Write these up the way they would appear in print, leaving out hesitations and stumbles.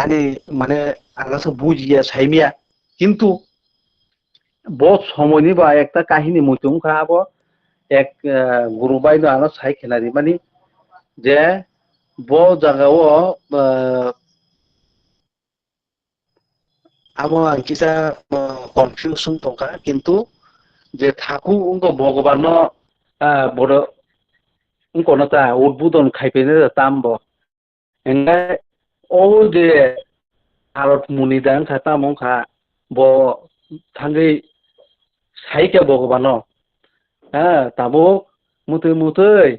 ani মানে আগাছা বুঝিয়া সাইমিয়া কিন্তু বহুত সময় নিবা একটা কাহিনী মইতুম খাবো এক গুরু বাইদ আনো সাই খেলারি মানে যে ব জায়গাও amo kisa confusion tongka কিন্তু যে থাকু উঙ্গ ভগবান বড় উঙ্কনতা উদ্বোধন খাইপেনে তামব এঙ্গাই ও যে ভারত মুনিদান খাতা মংখা ব থাঙ্গি সাইকে ভগবান হ্যাঁ তাবো মুতে মুতৈ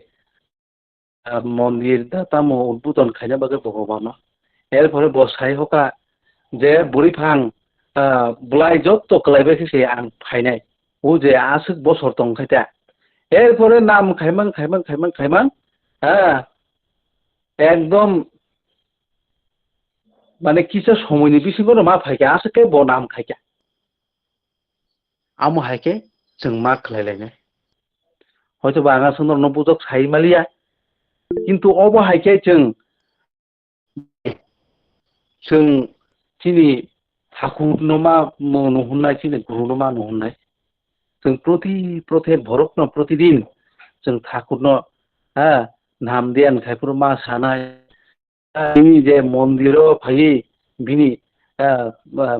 মন্দির তামো উদ্বোধন খাইনা বাগে ভগবান এরপরে বসাই হকা যে বুড়িফাং বুলাই যত কলাইবে সে আং ফাইনাই ও যে আসুক বছর তংখাইতা এরপরে নাম খাইমান খাইমান খাইমান খাইমান হ্যাঁ একদম মানে কিসা সময়নি বিসিঙ্গর মা ফাইকা আসুকে ব নাম খাইকা আমো হাইকে जों मा खालायलायनो হয়তো বা আঙা সুন্দর নবুজক সাইমালিয়া কিন্তু অব হাইকে जों তিনি ঠাকুরनमा नुहुरनाय তিনি গুরুनमा नुहुरनाय जों প্রতি ভরকন প্রতিদিন जों ঠাকুরनो হ্যাঁ নাম দিয়ান খাইপুর মা সানায় বিনি যে মন্দিরও ফাই বিনি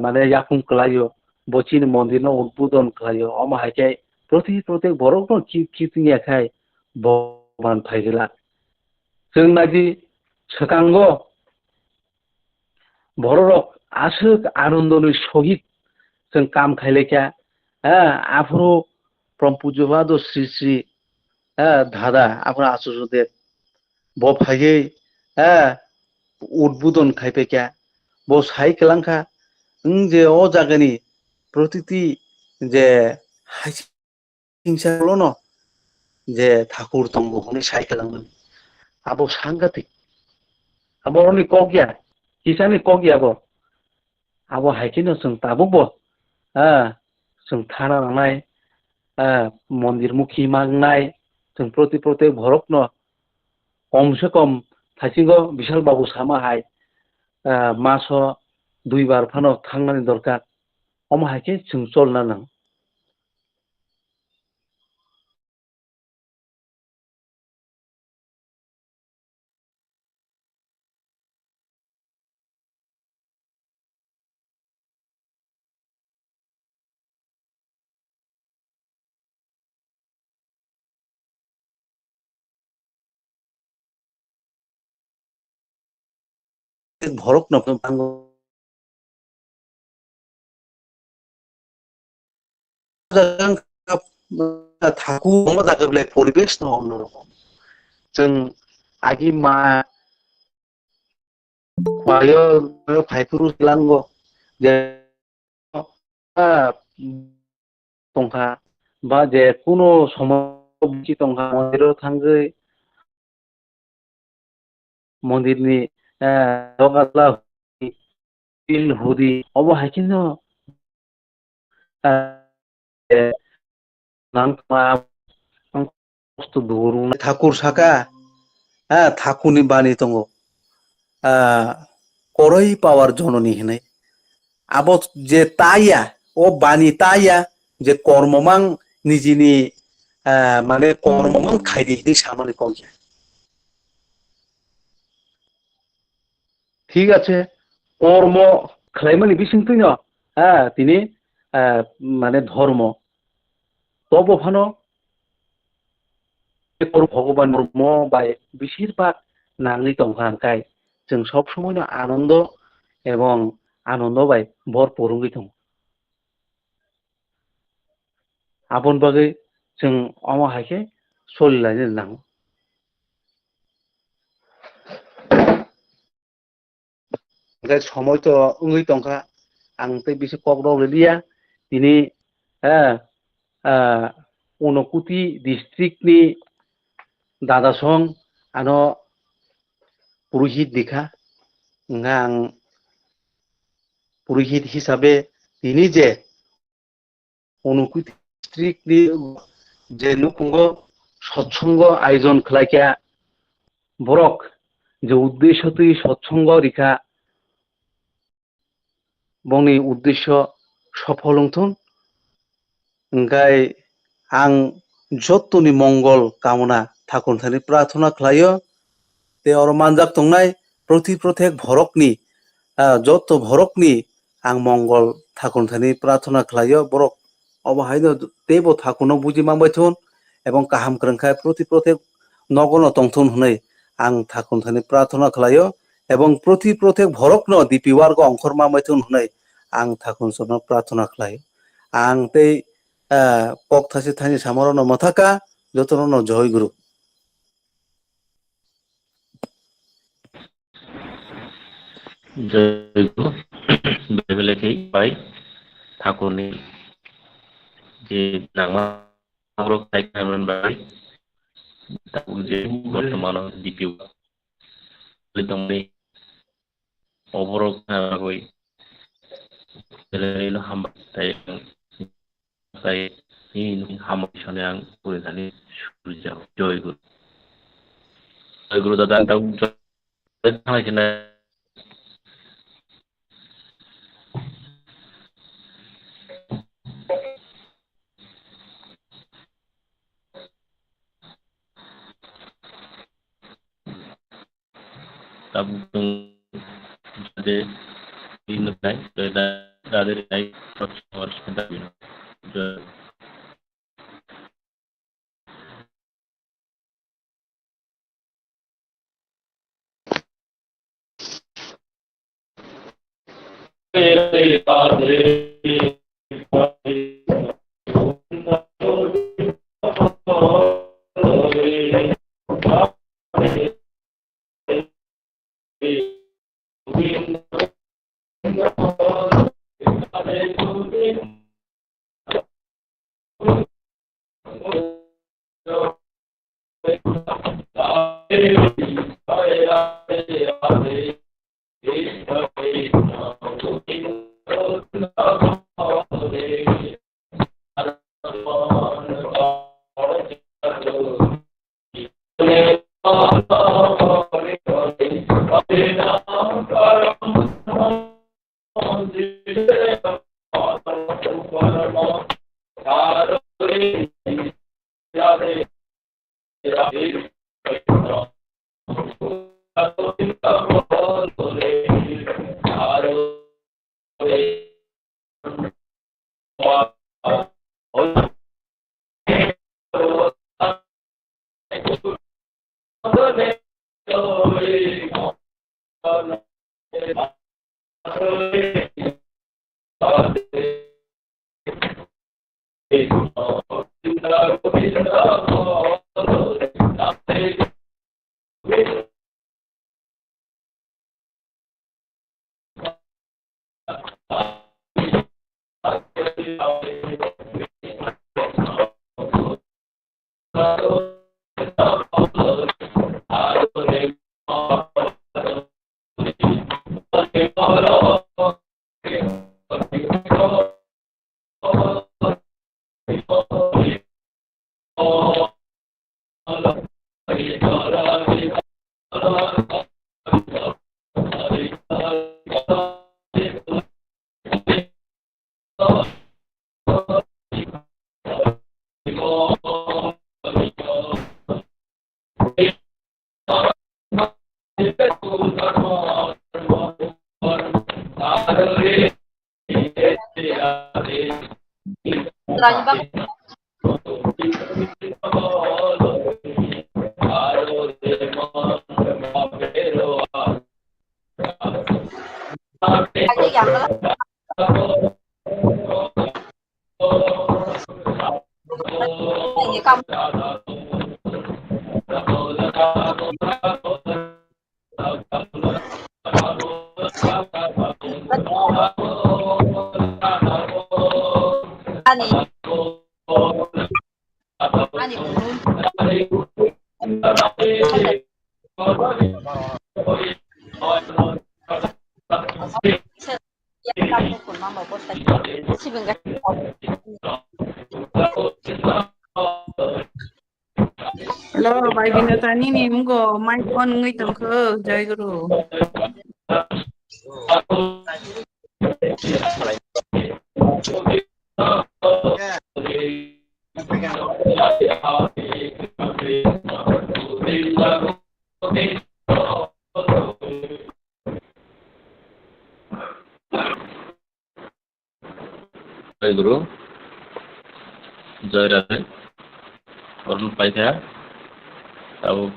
মানে ইয়াকুম কলাইও বচিন মন্দিরনো উদ্বোধন কলাইও অমা হাইকে প্রতি ভরকন কি খাই ভগবান ফাইগলা जों नादि सोकांग বড়রক আসুক আনন্দনি সহিত जों কাম খাইলেখা হ্যাঁ আফরো প্রম পূজ্যপাদ শ্রী শ্রী দাদা আপনার আচার্যদেব ব ফাইগে হ্যাঁ উদ্বোধন খাইপেখা ব সাই কেলাংখা যে ও জায়গানি প্রতিটি যে হিংসাল ন যে ঠাকুর তঙ্গ হনি সাই কেলাংমন আবো সাংঘাতিক আবো অনেক কগিয়া কিসানি কগিয়া abo haikino जों ताबुबो जों थाना लांनाय मन्दिर मुखि मांनाय जों प्रति भरकनो कमसे कम थाइसिंगो बिशाल बाबु सामा हाय मासो 2 बार फानो थांनानै दरकार अमा हायके जों चलना नां ভরক ন থাকু জায়গাগুলো পরিবেশ ন অন্যরকম जों आगि मा वायो फाइफुरु लांगो जे तंखा बा जे कोनो समय तंखा मन्दिर थांगै मन्दिरनि दगाला बिल हुदी अब हाकिनो नांमा कष्ट दुरु ठाकुर साका ठाकुरनि बानी दङ करई पावार जननी हिनाय आबो जे ताया ओ बानी ताया जे कर्ममां निजिनि माने कर्ममां खायदी सामाने कौया ঠিক আছে কর্ম খাইমানি বিসিংতুই ন তিনি মানে ধর্ম তব ফানো ভগবান ধর্ম বা বেশিরভাগ নাগরিক দंखाय जों सब समय आनंद এবং आनंद बाय भरपूर दं আপন बागै जों अमा हायके सलिलायनो नां সময় তো উই দंखा आं তে বেশি ককরাव লিয়া তিনি ঊনকোটি ডিস্ট্রিক্টনি দাদাসং আনো পুরোহিত দেখা आं পুরোহিত হিসাবে তিনি যে ঊনকোটি ডিস্ট্রিক্টনি যে নুকুঙ্গ সৎসঙ্গ আয়োজন খালাইকা বরক যে উদ্দেশ্যতই সৎসঙ্গ রেখা बंनि उद्देश्य सफल हंथुन ओंखाय आं जत्तनि मंगल कामना ठाकुरथानि प्रार्थना खालायो ते और मानजाक तंनाय प्रत्येक भरकनि जत्त भरकनि आं मंगल ठाकुरथानि प्रार्थना खालायो बरक अबहायनो तेबो ठाकुरनो बुजि मांबायथुन एवं काहाम क्रंखाय प्रत्येक नगन तंथुन हनै आं ठाकुरथानि प्रार्थना खालायो एवं प्रत्येक भरकनो दिपिवारग अंखर मांबायथुन हनै आं ठाकुरनो प्रार्थना खालायो आं ते पक थासे थानि सामरनो मथाका जतनो जय गुरु जय गुरु बेबेलेखै बाय ठाकुरनि जे नामा आरो खायखामोन बाय ठाकुर जे वर्तमान दिपिउ लिदंनि अबरक नागै बेलेनो हामबाय जाय नि हामबाय सानो आं बुंनानै सुजाव जय गुरु दादा दाउ थानायखौनो tabung de dinai dari harus kita Hello, bài bình luận tani ni munggo mic on ngai tong ko jai guru. जय गुरु जय राधे अरुण पाइखाया अब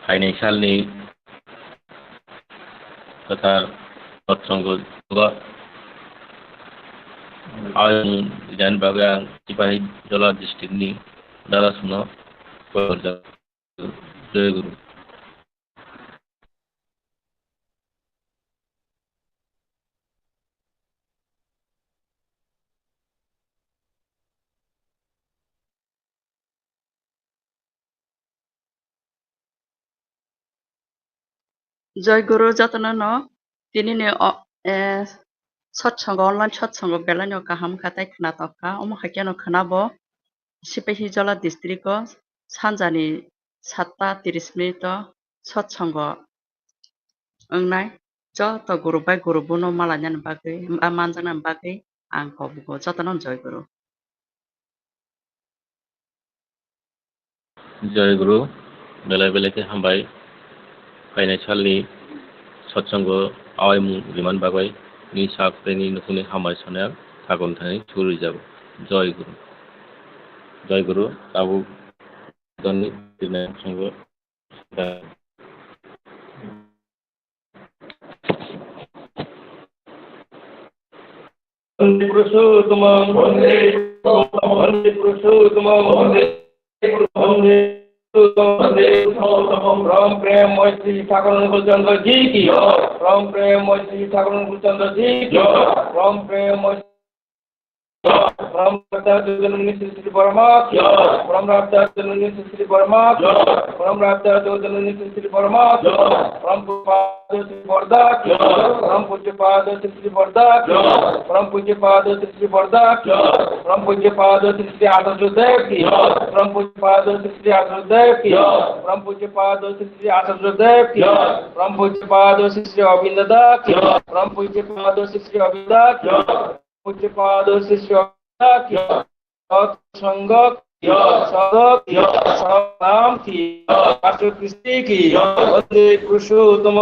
फैनाय सालनि तथा सत्संग आं जान बागै आं सिपाही जला डिस्ट्रिक्टनि दारासुना जय गुरु জয় গুরু যতন ন তিনি নে সৎসঙ্গ অনলাইন সৎসঙ্গ বেলানি কাহাম খাতাই খানা তকা অম হাকিয়ান খানাবো সিপাহি জলা ডিস্ট্রিক্ট সানজানি 7:30 মিনিট সৎসঙ্গ ओंनाय যত গুরু বাই গুরু বুনো মালাኛন বাগै মানজানাन বাগै आं कबुको যতन जय गुरु जय गुरु बेलाय बेलायखे हामबाय फैनाय सालनि सत्संग आवायमु बिमान बागै नि साफ्रेनि नखुनि हामबाय सानाया थागन थानाय सुरि जाब जय गुरु आबु दनि दिनाय संग वंदे पुरुषोत्तम वंदे पुरुषोत्तम वंदे राम प्रेम श्री ठाकुर अनुकूलचंद्र जी की राम प्रेम श्री ठाकुर अनुकूलचंद्र जी की राम प्रेम राम जननी श्री परमात्मा राम जननी श्री परमात्मा राम जननी श्री परमात्मा राम श्री वर्धा राम पूज्य पाद श्री वर्धा राम पूज्य पाद श्री वर्धा राम पूज्य पाद श्री आचार्यदेव की राम पूज्य पाद श्री आचार्यदेव की राम पूज्य पाद श्री आचार्यदेव की राम पूज्य पाद श्री अविंदा की राम पूज्य पाद श्री अविंदा की पूज्य पाद श्री संग नाम की कृष्ण की वंदे पुरुषोत्तम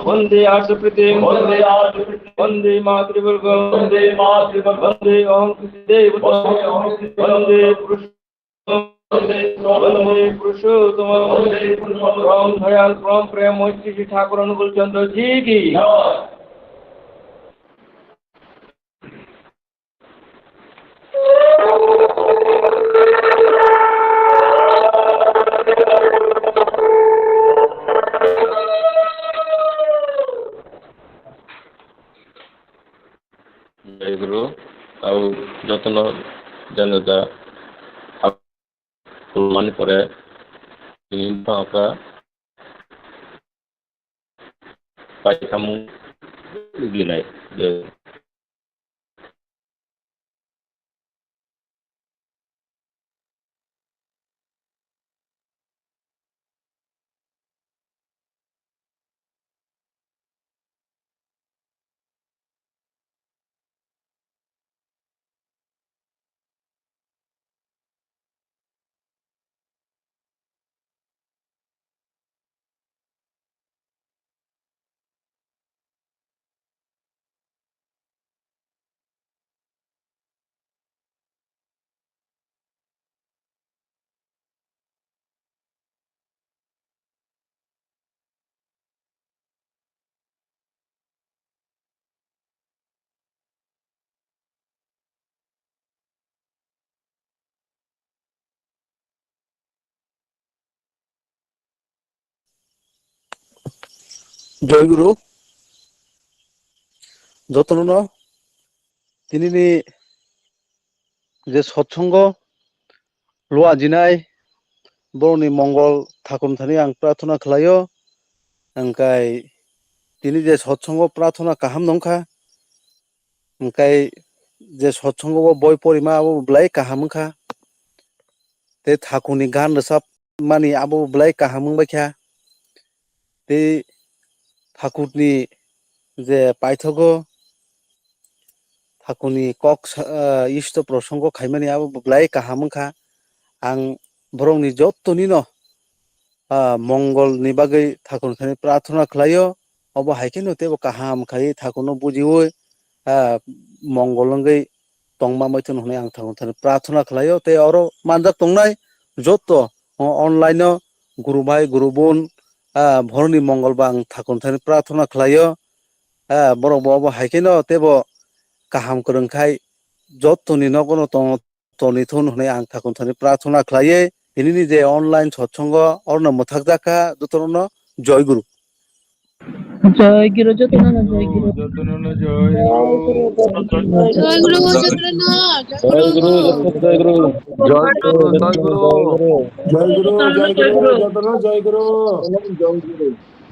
वंदे आर्षप्रतिम वंदे मातृवर्ग वंदे अहं देव वंदे पुरुषोत्तम राम दयाल राम प्रेम श्री ठाकुर अनुकूल चंद्र जी की जय गुरु आउ जतन जनता मानि परे का पाइखामु गिनाय जय गुरु যতন তিনি যে সৎসঙ্গ লো আজিনাय बर'नि मंगल थाकुम थानि आं प्रार्थना खालायो ओंखाय তিনি जे सत्संग प्रार्थना काहाम नंखा ओंखाय जे सत्संग बय परिमा आबो ब्लाय काहामखा ते थाकुनि गान रोसाब मानि आबो ब्लाय काहामबायखा ते ठाकुरनि जे पाइथगो थाकुनि कक इष्ट प्रसंग खायमानि आबो ब्लाय काहामखा आं बरंनि जत्तनि न मंगल नि बागै थाकुनि प्रार्थना खालायो obo haike no tebo kaham khai thakono bujioi mongolongei tongma maithon hone ang thakon thani प्रार्थना khlaio te oro manjak tongnai joto online o guru bhai guru bon bhorni mongol ba ang thakon thani प्रार्थना khlaio borok bo obo haike no tebo kaham kwrwngkhai jottoni nogono tonithon hwnai ang thakon thani प्रार्थना khlaiye hinini je online satsongo orno mwthakjaka jotono joy guru জয় গুরু যতনা জয় গুরু যতনা জয় গুরু জয় গুরু যতনা জয় গুরু জয় গুরু জয় গুরু জয় গুরু জয় গুরু জয় গুরু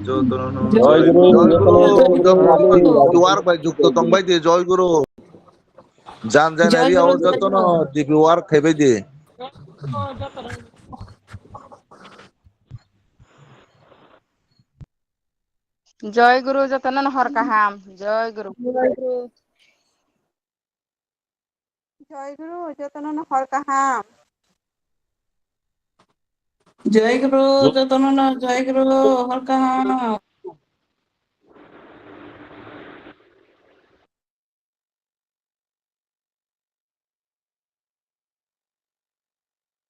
যতন জয় গুরু জয় গুরু দুয়ার by যুক্ত তংবাই দে জয় গুরু জান জানারি আও যতন দিবিওয়ার খাইবাই দে জয় গুরু যতনা হর কাহাম জয় গুরু জয় গুরু যতনা হর কাহাম জয় গুরু যতনা জয় গুরু হর কাহাম